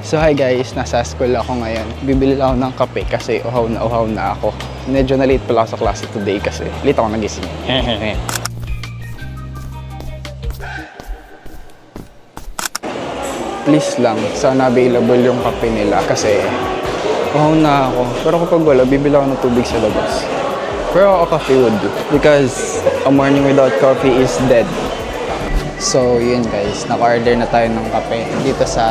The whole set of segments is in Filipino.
So hi guys, nasa school ako ngayon. Bibili lang ako ng kape kasi uhaw na ako. Medyo na late pala ako sa klase today kasi late ako nagising. Please lang, sana available yung kape nila kasi uhaw na ako. Pero kapag wala, bibili ako ng tubig sa labas. Pero ako coffee would do because a morning without coffee is dead. So yun guys, naka-order na tayo ng kape dito sa,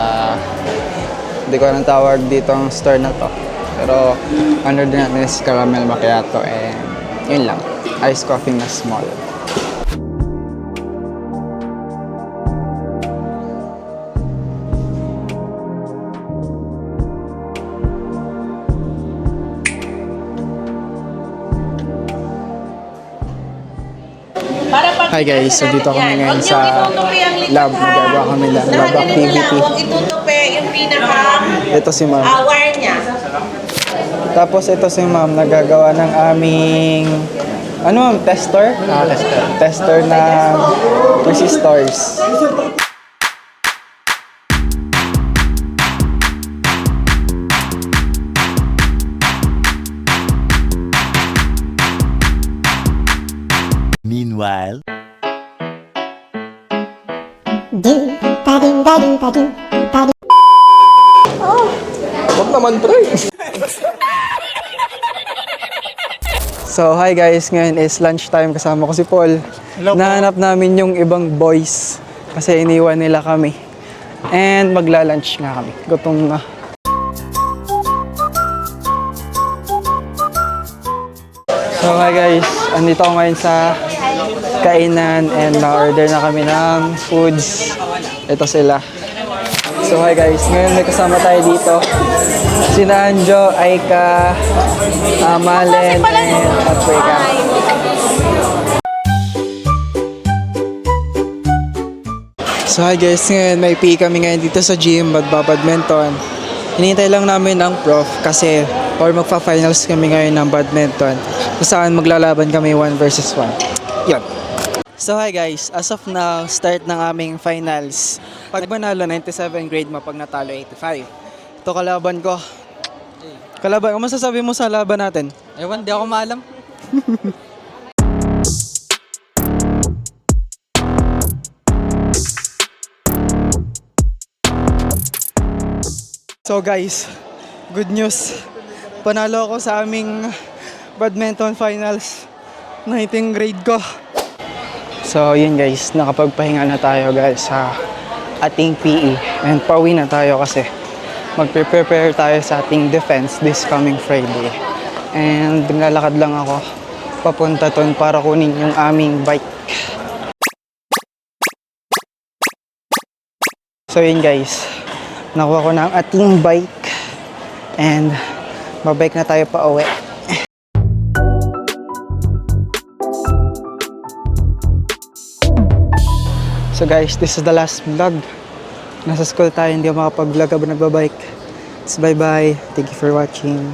hindi ko nang tawag dito ang store na to. Pero order natin is caramel macchiato and yun lang, iced coffee na small. Hi guys, so dito kami ngayon sa lab. Magagawa kami ng lab activity. Huwag itutupi yung pinaka Ito si ma'am. wire niya. Tapos ito si ma'am, nagagawa ng aming, ano ma'am, tester? Tester. Tester ng resistors. Meanwhile, Wag naman, pre. So, hi guys. Ngayon is lunchtime. Kasama ko si Paul. Nahanap namin yung ibang boys kasi iniwan nila kami. And magla-lunch nga kami. Gutom na. So, hi guys. Andito ako ngayon sa kainan and na-order na kami ng foods. Ito sila. So hi guys, ngayon may kasama tayo dito. Sina Anjo, Aika, Malen, and Africa. So hi guys, ngayon may PE kami ngayon dito sa gym, magbabadminton. Hinihintay lang namin ang prof kasi or magpa-finals kami ngayon ng badminton. Kung saan maglalaban kami 1 versus 1. Yan. So hi guys, as of now, start ng aming finals. Pag manalo, 97 grade mo, pag natalo, 85. Ito kalaban ko. Kalaban, ano masasabi mo sa laban natin? Ewan, di ako maalam. So guys, good news. Panalo ako sa aming badminton finals. 19 grade ko. So yun guys, nakapagpahinga na tayo guys sa ating PE. And pauwi na tayo kasi magpe-prepare tayo sa ating defense this coming Friday. And naglalakad lang ako papunta ton para kunin yung aming bike. So yun guys, nakuha ko na ang ating bike and mabike na tayo pa uwi. So guys, this is the last vlog. Nasa school tayo, hindi ako makapag-vlog habang nagbabike. So bye bye, thank you for watching.